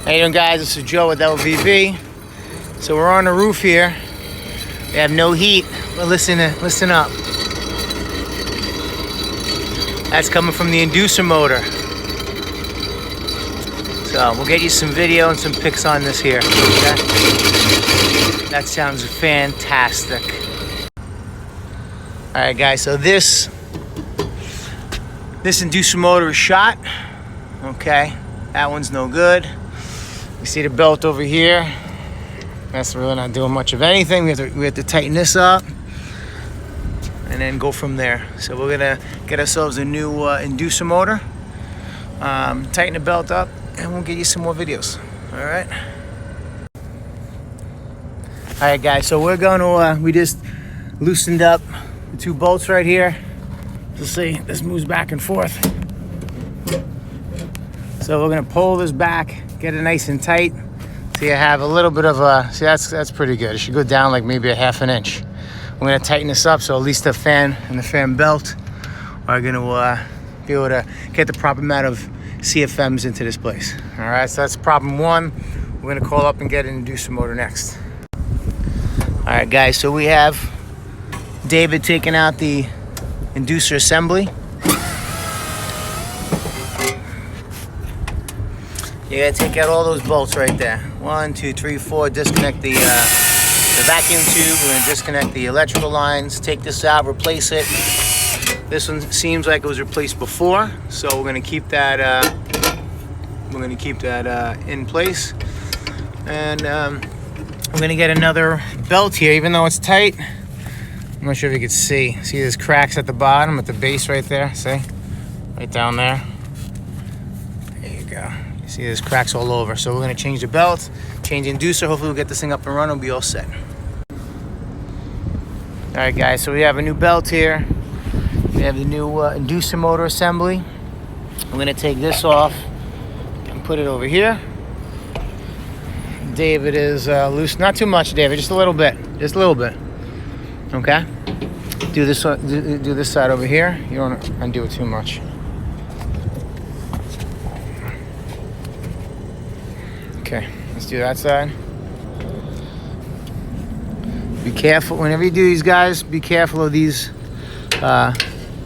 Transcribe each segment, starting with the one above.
How you doing, guys? This is Joe with LVV. So we're on the roof here. We have no heat, but listen up. That's coming from the Inducer motor. So we'll get you some video and some pics on this here. Okay? That sounds fantastic. All right, guys. So this Inducer motor is shot. Okay, that one's no good. You see the belt over here. That's really not doing much of anything. We have to tighten this up and then go from there. So we're gonna get ourselves a new Inducer motor, tighten the belt up, and we'll get you some more videos. All right. All right, guys. So we're gonna we just loosened up the two bolts right here. You'll see this moves back and forth. So we're gonna pull this back, get it nice and tight. So you have a little bit of a, see that's pretty good. It should go down like maybe a half an inch. We're gonna tighten this up so at least the fan and the fan belt are gonna be able to get the proper amount of CFMs into this place. All right, so that's problem one. We're gonna call up and get an Inducer motor next. All right, guys, so we have David taking out the Inducer assembly. You gotta take out all those bolts right there. 1, 2, 3, 4. Disconnect the vacuum tube. We're gonna disconnect the electrical lines. Take this out, replace it. This one seems like it was replaced before, so we're gonna keep that. In place, and we're gonna get another belt here. Even though it's tight, I'm not sure if you can see. See, there's cracks at the bottom, at the base right there. See, right down there. There you go. See, there's cracks all over. So we're gonna change the belt, change the Inducer. Hopefully we'll get this thing up and running. We'll be all set. All right, guys, so we have a new belt here. We have the new Inducer motor assembly. I'm gonna take this off and put it over here. David is loose, not too much, David, just a little bit. Okay? Do this side over here. You don't want to undo it too much. Okay, let's do that side. Be careful whenever you do these, guys. Be careful of these.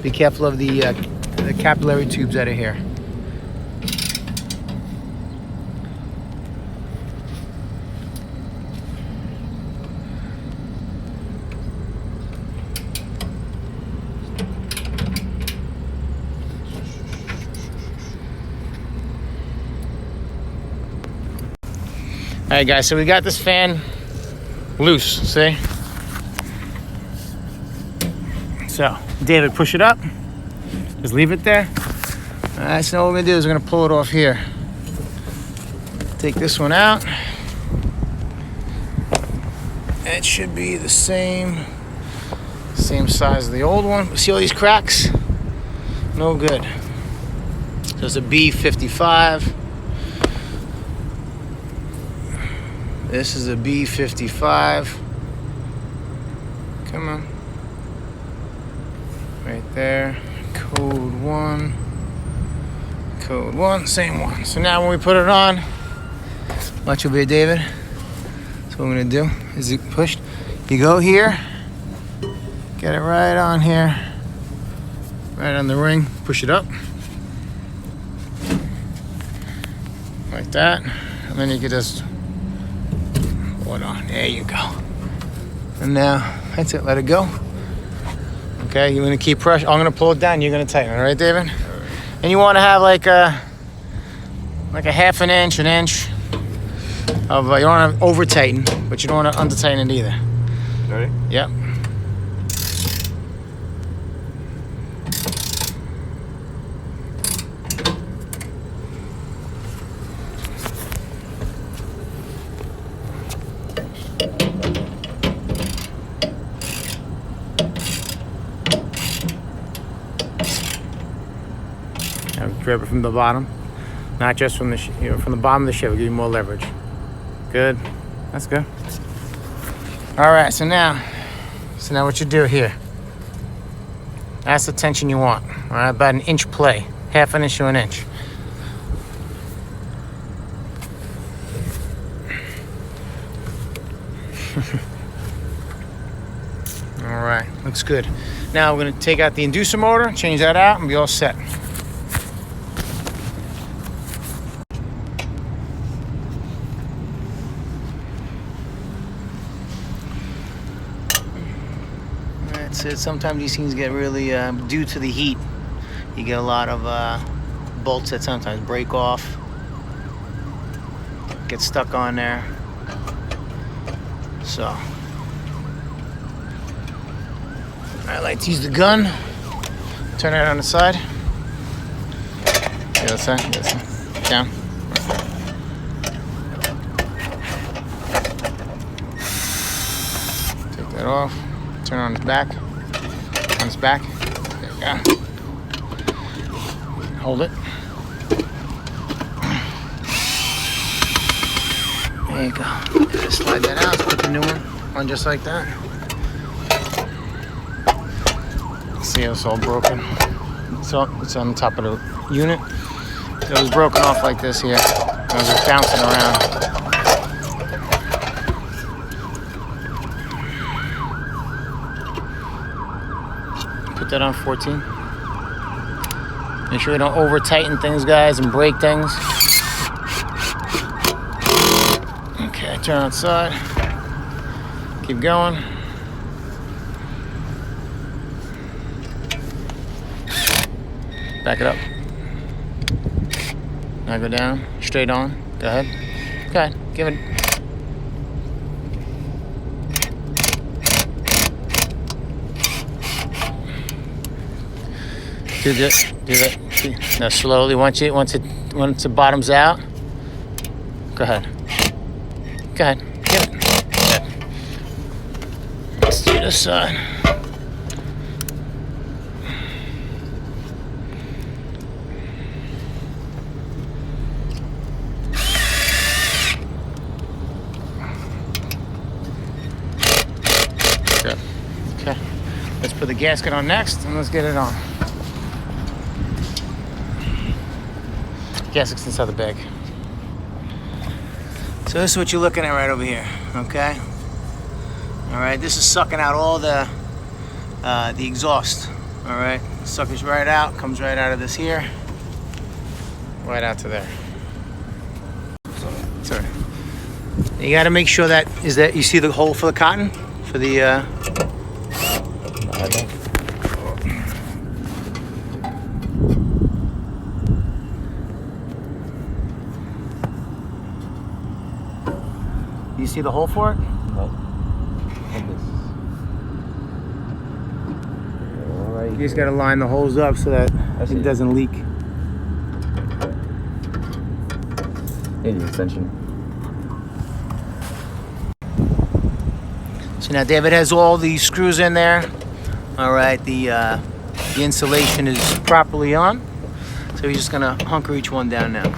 Be careful of the capillary tubes that are here. All right, guys, so we got this fan loose, see? So, David, push it up. Just leave it there. All right, so what we're gonna do is we're gonna pull it off here. Take this one out. It should be the same size as the old one. See all these cracks? No good. So it's a B55. This is a B55. Come on. Right there. Code 1. Code 1, same one. So now when we put it on, watch over here, David. So what I'm gonna do is you push. You go here. Get it right on here. Right on the ring. Push it up. Like that. And then you can just hold on. There you go. And now that's it. Let it go. Okay, you're gonna keep pressure. I'm gonna pull it down. You're gonna tighten it, all right, David? And you want to have like a half an inch of. You don't want to over tighten, but you don't want to under tighten it either. Ready? Yep. Grab it from the bottom, not just from the from the bottom of the ship. It'll give you more leverage. Good, that's good. All right, so now what you do here, that's the tension you want. All right, about an inch play, half an inch to an inch. All right, looks good. Now we're gonna take out the inducer motor, change that out, and be all set. That's it. Sometimes these things get really, due to the heat, you get a lot of bolts that sometimes break off, get stuck on there. So I like to use the gun, turn it on the side. The other side, the other side. Down. Take that off, turn it on its back. On its back. There you go. Hold it. There you go. Just slide that out, put the new one on just like that. See how it's all broken. So it's on the top of the unit. It was broken off like this here. I was just bouncing around. Put that on 14. Make sure you don't over tighten things, guys, and break things. Okay, turn outside. Keep going. Back it up. Now go down, straight on. Go ahead. Go ahead, give it. Do that. Now slowly, once it bottoms out, go ahead. Go ahead, give it. Good. Let's do this side. Good. Okay. Let's put the gasket on next, and let's get it on. Gasket's inside the bag. So this is what you're looking at right over here, okay? All right, this is sucking out all the exhaust, all right? Suckers right out, comes right out of this here, right out to there. Sorry. You gotta make sure that you see the hole for the cotton, for the, you see the hole for it? No. Alright. You just gotta line the holes up so that it doesn't leak. Need the extension. So now David has all the screws in there. All right, the insulation is properly on. So he's just gonna hunker each one down now.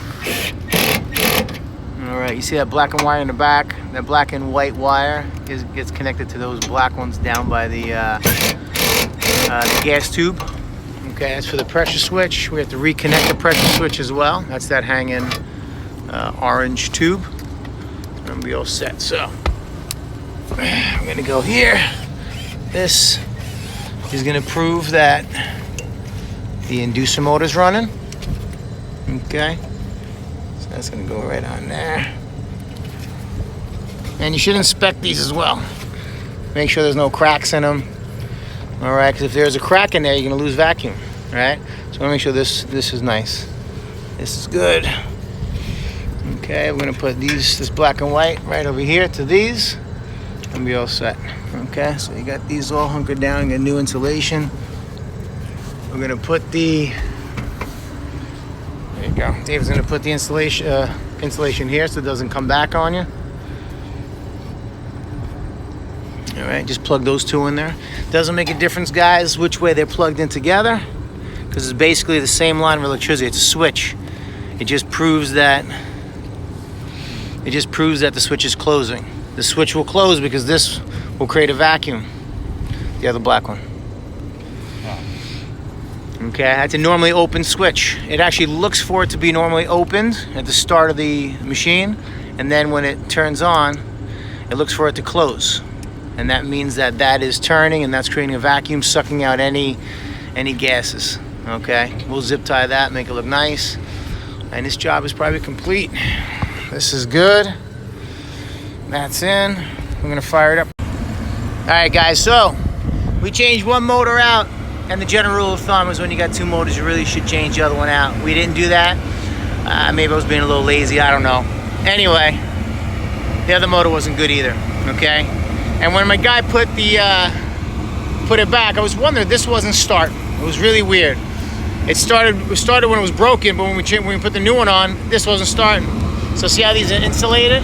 All right, you see that black and wire in the back? That black and white wire gets connected to those black ones down by the gas tube. Okay, that's for the pressure switch. We have to reconnect the pressure switch as well. That's that hanging orange tube. And be all set. So I'm gonna go here. This is gonna prove that the inducer motor's running. Okay. That's gonna go right on there. And you should inspect these as well. Make sure there's no cracks in them. All right, because if there's a crack in there, you're gonna lose vacuum. All right, so I wanna make sure this is nice. This is good. Okay, we're gonna put this black and white right over here to these, and be all set. Okay, so you got these all hunkered down, you got new insulation. We're gonna put the There you go. Dave's gonna put the insulation here so it doesn't come back on you. All right, just plug those two in there. Doesn't make a difference, guys, which way they're plugged in together, because it's basically the same line of electricity. It's a switch. It just proves that the switch is closing. The switch will close because this will create a vacuum. The other black one. Okay, that's a normally open switch. It actually looks for it to be normally opened at the start of the machine, and then when it turns on, it looks for it to close. And that means that that is turning, and that's creating a vacuum, sucking out any gases. Okay, we'll zip tie that, make it look nice. And this job is probably complete. This is good. That's in. I'm gonna fire it up. All right, guys, so we changed one motor out, and the general rule of thumb is when you got two motors, you really should change the other one out. We didn't do that. Maybe I was being a little lazy, I don't know. Anyway, the other motor wasn't good either, okay? And when my guy put it back, I was wondering, this wasn't starting. It was really weird. It started when it was broken, but when we put the new one on, this wasn't starting. So see how these are insulated?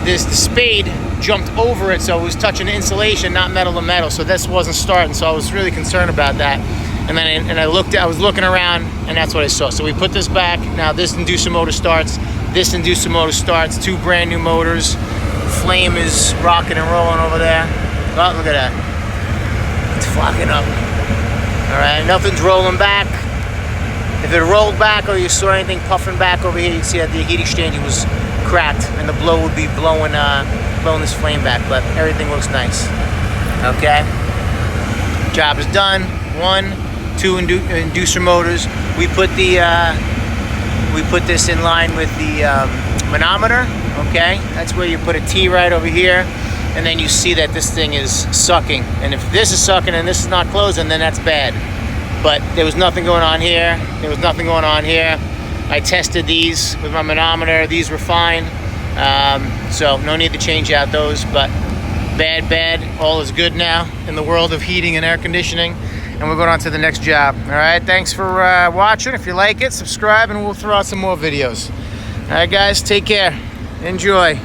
The spade jumped over it, so it was touching the insulation, not metal to metal. So this wasn't starting. So I was really concerned about that. And then I was looking around, and that's what I saw. So we put this back. Now this inducer motor starts. This inducer motor starts. Two brand new motors. Flame is rocking and rolling over there. Oh, look at that. It's flocking up. All right, nothing's rolling back. If it rolled back or you saw anything puffing back over here, you'd see that the heat exchanger was cracked and the blow would be blowing this flame back, but everything looks nice. Okay, job is done. 1, 2 inducer motors. We put this in line with the manometer. Okay, that's where you put a T right over here, and then you see that this thing is sucking. And if this is sucking and this is not closing, then that's bad. But there was nothing going on here. There was nothing going on here. I tested these with my manometer. These were fine. So no need to change out those, but bad. All is good now in the world of heating and air conditioning. And we're going on to the next job. All right, thanks for watching. If you like it, subscribe, and we'll throw out some more videos. All right, guys, take care. Enjoy.